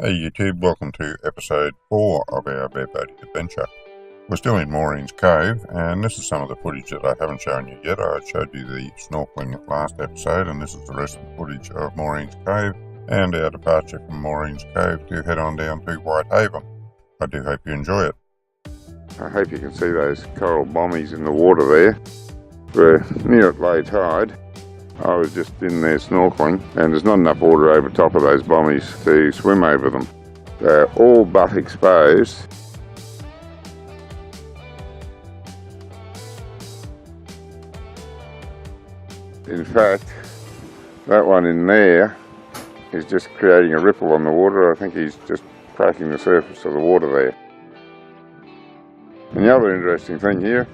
Hey YouTube, welcome to episode 4 of our bareboating adventure. We're still in Maureen's Cove, and this is some of the footage that I haven't shown you yet. I showed you the snorkeling last episode, and this is the rest of the footage of Maureen's Cove and our departure from Maureen's Cove to head on down to Whitehaven. I do hope you enjoy it. I hope you can see those coral bommies in the water there. We're near at low tide. I was just in there snorkeling, and there's not enough water over top of those bommies to swim over them. They're all but exposed. In fact, that one in there is just creating a ripple on the water. I think he's just cracking the surface of the water there. And the other interesting thing here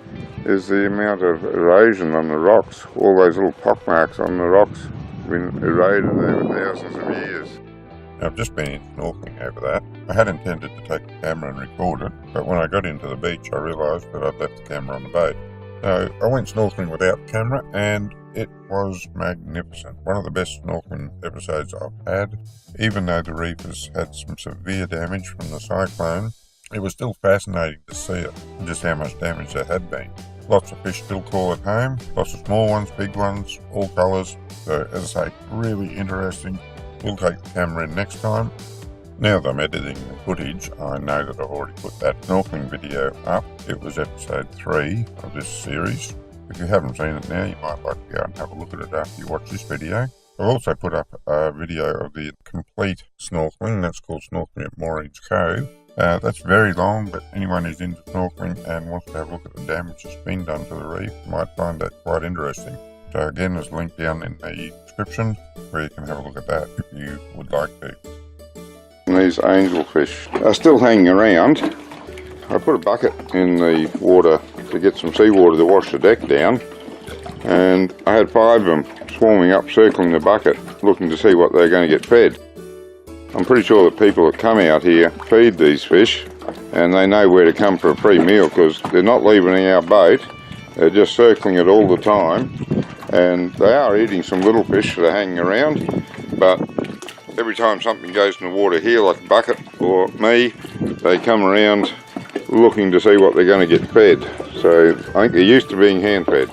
is the amount of erosion on the rocks. All those little pock marks on the rocks have been eroded over thousands of years. I've just been snorkeling over that. I had intended to take the camera and record it, but when I got into the beach I realised that I'd left the camera on the boat. So I went snorkeling without the camera, and it was magnificent. One of the best snorkeling episodes I've had. Even though the reef has had some severe damage from the cyclone, it was still fascinating to see it, and just how much damage there had been. Lots of fish still call it home, lots of small ones, big ones, all colours. So as I say, really interesting. We'll take the camera in next time. Now that I'm editing the footage, I know that I've already put that snorkeling video up. It was episode 3 of this series. If you haven't seen it now, you might like to go and have a look at it after you watch this video. I've also put up a video of the complete snorkeling. That's called Snorkeling at Maureen's Cove. That's very long, but anyone who's into snorkeling and wants to have a look at the damage that's been done to the reef might find that quite interesting. So again, there's a link down in the description where you can have a look at that if you would like to. And these angelfish are still hanging around. I put a bucket in the water to get some seawater to wash the deck down, and I had 5 of them swarming up, circling the bucket, looking to see what they're going to get fed. I'm pretty sure that people that come out here feed these fish, and they know where to come for a free meal because they're not leaving our boat. They're just circling it all the time, and they are eating some little fish that are hanging around, but every time something goes in the water here, like a bucket or me, they come around looking to see what they're going to get fed. So I think they're used to being hand fed.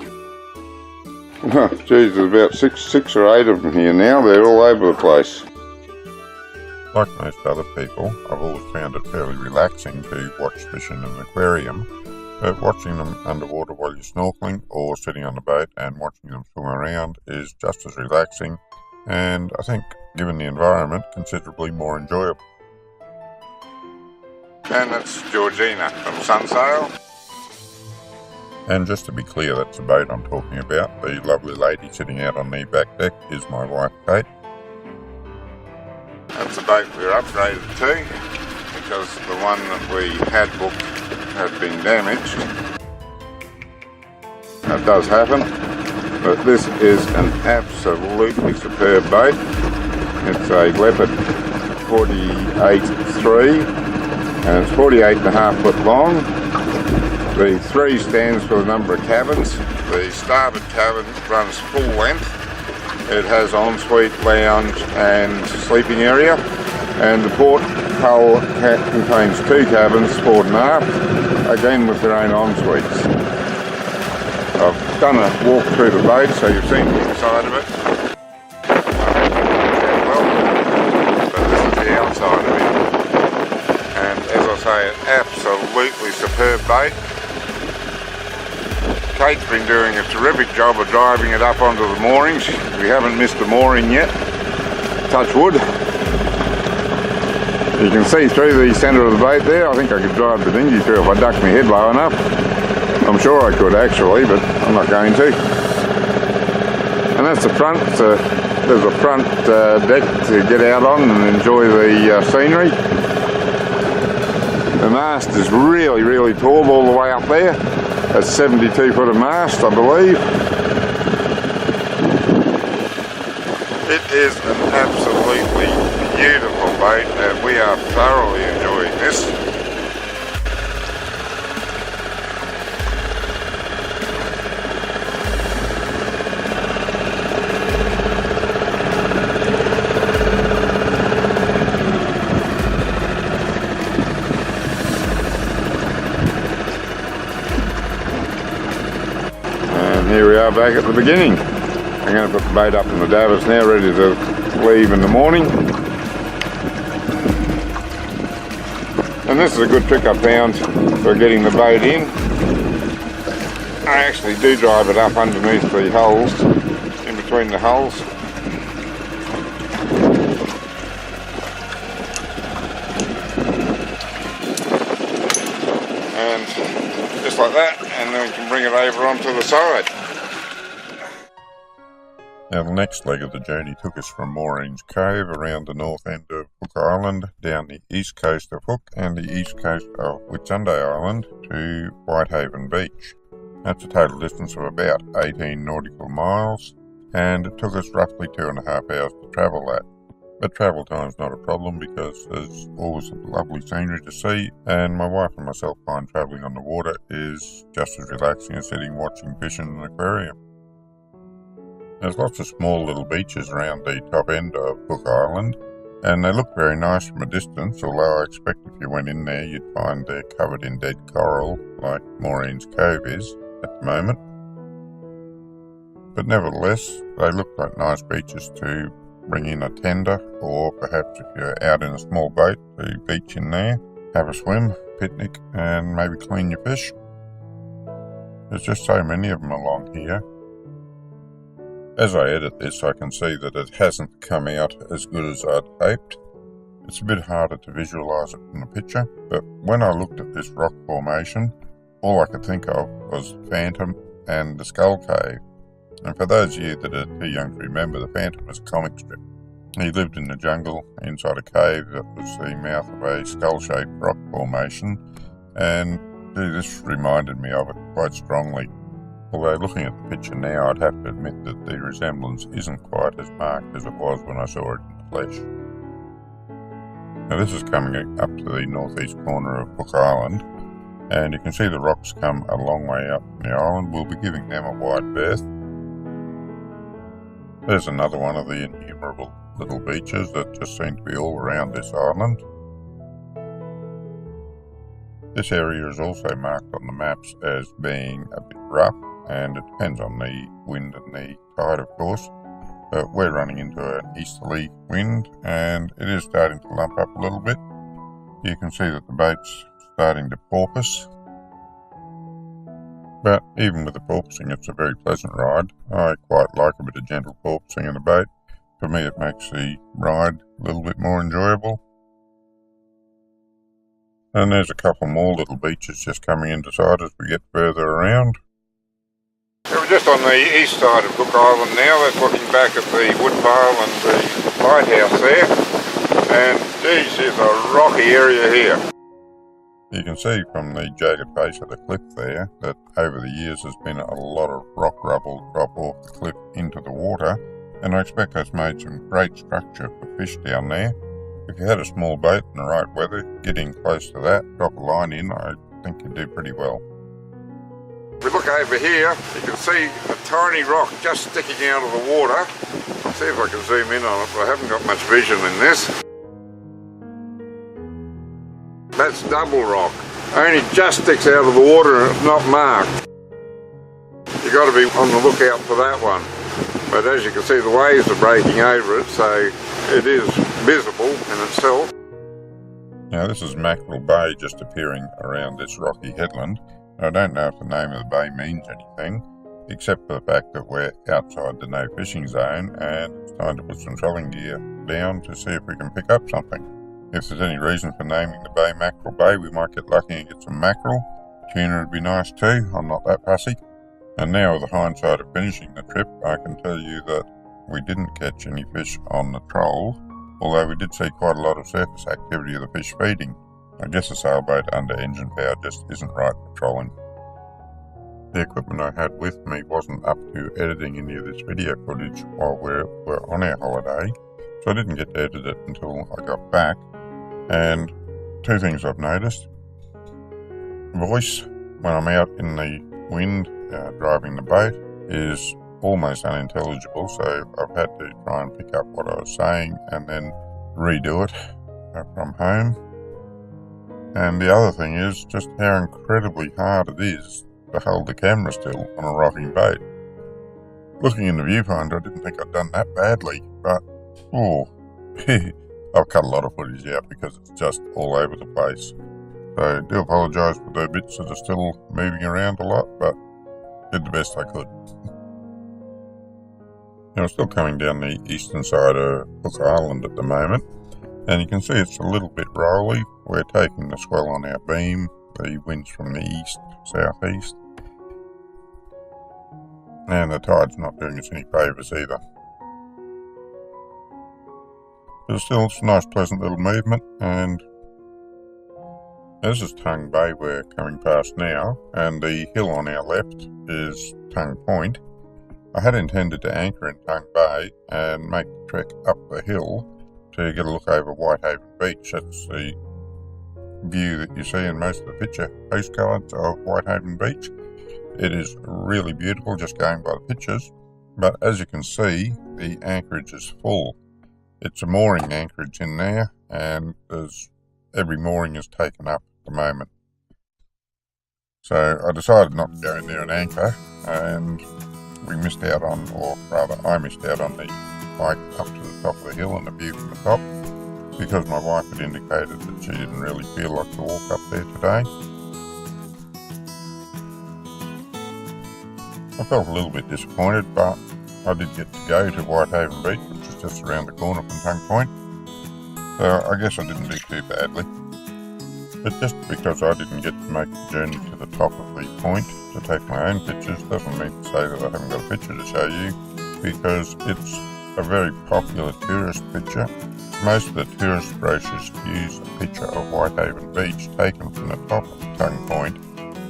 Oh, geez, there's about six or 8 of them here now. They're all over the place. Like most other people, I've always found it fairly relaxing to watch fish in an aquarium, but watching them underwater while you're snorkeling or sitting on the boat and watching them swim around is just as relaxing, and I think, given the environment, considerably more enjoyable. And that's Georgina from Sunsail. And just to be clear, that's the boat I'm talking about. The lovely lady sitting out on the back deck is my wife, Kate. That's the boat we're upgraded to, because the one that we had booked had been damaged. That does happen, but this is an absolutely superb boat. It's a Leopard 48.3, and it's 48.5 foot long. The 3 stands for the number of cabins. The starboard cabin runs full length. It has ensuite, lounge and sleeping area, and the port hull contains 2 cabins, forward and aft, again with their own ensuites. I've done a walk through the boat, so you've seen the inside of it. But this is the outside of it. And as I say, an absolutely superb boat. Kate's been doing a terrific job of driving it up onto the moorings. We haven't missed a mooring yet, touch wood. You can see through the centre of the boat there. I think I could drive the dinghy through if I ducked my head low enough. I'm sure I could actually, but I'm not going to. And that's the front. There's a front deck to get out on and enjoy the scenery. The mast is really, really tall all the way up there. That's 72 foot of mast, I believe. It is an absolutely beautiful boat, and we are thoroughly enjoying this. are back at the beginning. I'm going to put the bait up in the davits now, ready to leave in the morning. And this is a good trick I found for getting the bait in. I actually do drive it up underneath the holes, in between the holes. And just like that, and then we can bring it over onto the side. Now the next leg of the journey took us from Maureen Cove around the north end of Hook Island, down the east coast of Hook and the east coast of Whitsunday Island to Whitehaven Beach. That's a total distance of about 18 nautical miles, and it took us roughly 2.5 hours to travel that. But travel time's not a problem because there's always lovely scenery to see, and my wife and myself find travelling on the water is just as relaxing as sitting watching fish in an aquarium. There's lots of small little beaches around the top end of Hook Island, and they look very nice from a distance, although I expect if you went in there you'd find they're covered in dead coral like Maureen's Cove is at the moment. But nevertheless, they look like nice beaches to bring in a tender, or perhaps if you're out in a small boat, to beach in there, have a swim, picnic, and maybe clean your fish. There's just so many of them along here. As I edit this, I can see that it hasn't come out as good as I'd hoped. It's a bit harder to visualise it from the picture, but when I looked at this rock formation, all I could think of was Phantom and the Skull Cave. And for those of you that are too young to remember, the Phantom was a comic strip. He lived in the jungle inside a cave that was the mouth of a skull-shaped rock formation, and this reminded me of it quite strongly. Although looking at the picture now, I'd have to admit that the resemblance isn't quite as marked as it was when I saw it in the flesh. Now this is coming up to the northeast corner of Hook Island, and you can see the rocks come a long way up the island. We'll be giving them a wide berth. There's another one of the innumerable little beaches that just seem to be all around this island. This area is also marked on the maps as being a bit rough, and it depends on the wind and the tide, of course. But we're running into an easterly wind, and it is starting to lump up a little bit. You can see that the boat's starting to porpoise. But even with the porpoising, it's a very pleasant ride. I quite like a bit of gentle porpoising in the boat. For me, it makes the ride a little bit more enjoyable. And there's a couple more little beaches just coming into sight as we get further around. So we're just on the east side of Hook Island now. That's looking back at the woodpile and the lighthouse there. And geez, there's a rocky area here. You can see from the jagged face of the cliff there that over the years there's been a lot of rock rubble drop off the cliff into the water, and I expect that's made some great structure for fish down there. If you had a small boat in the right weather, getting close to that, drop a line in, I think you'd do pretty well. If we look over here, you can see a tiny rock just sticking out of the water. I'll see if I can zoom in on it, but I haven't got much vision in this. That's double rock. Only just sticks out of the water and it's not marked. You've got to be on the lookout for that one. But as you can see, the waves are breaking over it, so it is visible in itself. Now this is Mackerel Bay just appearing around this rocky headland. I don't know if the name of the bay means anything, except for the fact that we're outside the no fishing zone and it's time to put some trolling gear down to see if we can pick up something. If there's any reason for naming the bay Mackerel Bay, we might get lucky and get some mackerel. Tuna would be nice too, I'm not that fussy. And now with the hindsight of finishing the trip, I can tell you that we didn't catch any fish on the troll, although we did see quite a lot of surface activity of the fish feeding. I guess a sailboat under engine power just isn't right for trolling. The equipment I had with me wasn't up to editing any of this video footage while we were on our holiday, so I didn't get to edit it until I got back. And two things I've noticed. Voice, when I'm out in the wind driving the boat, is almost unintelligible, so I've had to try and pick up what I was saying and then redo it from home. And the other thing is just how incredibly hard it is to hold the camera still on a rocking boat. Looking in the viewfinder, I didn't think I'd done that badly, but oh, I've cut a lot of footage out because it's just all over the place. So I do apologise for the bits that are still moving around a lot, but did the best I could. Now we're still coming down the eastern side of Hook Island at the moment, and you can see it's a little bit rolly. We're taking the swell on our beam, the wind's from the east, southeast, and the tide's not doing us any favours either. But still, it's a nice pleasant little movement, and this is Tongue Bay we're coming past now, and the hill on our left is Tongue Point. I had intended to anchor in Tongue Bay and make the trek up the hill to get a look over Whitehaven Beach. That's the view that you see in most of the picture postcards of Whitehaven Beach. It is really beautiful just going by the pictures, but as you can see, the anchorage is full. It's a mooring anchorage in there, and every mooring is taken up at the moment. So I decided not to go in there and anchor, and we missed out on, or rather I missed out on the hike up to the top of the hill and the view from the top, because my wife had indicated that she didn't really feel like to walk up there today. I felt a little bit disappointed, but I did get to go to Whitehaven Beach, which is just around the corner from Tongue Point, so I guess I didn't do too badly. But just because I didn't get to make the journey to the top of the point to take my own pictures doesn't mean to say that I haven't got a picture to show you, because it's a very popular tourist picture. Most of the tourist brochures use a picture of Whitehaven Beach taken from the top of Tongue Point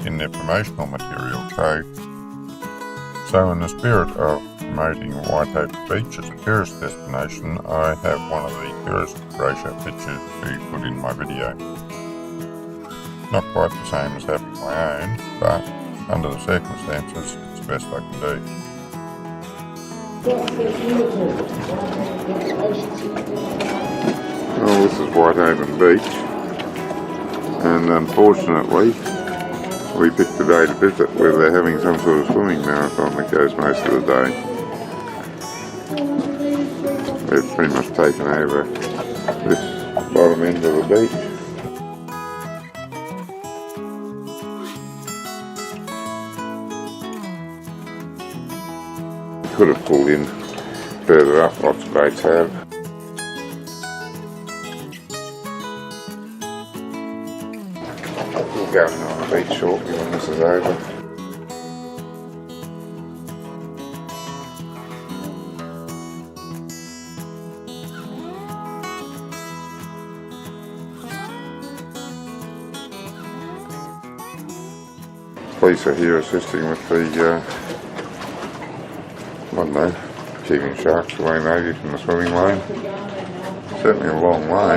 in their promotional material. So in the spirit of promoting Whitehaven Beach as a tourist destination, I have one of the tourist brochure pictures to put in my video. Not quite the same as having my own, but under the circumstances, it's the best I can do. Well, this is Whitehaven Beach, and unfortunately we picked a day to visit where they're having some sort of swimming marathon that goes most of the day. They've pretty much taken over this bottom end of the beach. Could have pulled in further up, lots of boats have. We'll go on the beach shortly when this is over. Police are here assisting with the I don't know, keeping sharks away maybe from the swimming lane. Certainly a long way.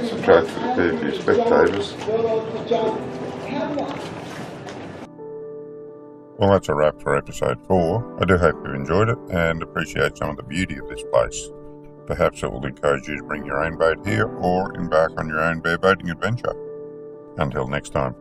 Subtracted a fair few spectators. Well, that's a wrap for episode 4. I do hope you enjoyed it and appreciate some of the beauty of this place. Perhaps it will encourage you to bring your own boat here or embark on your own bareboating adventure. Until next time.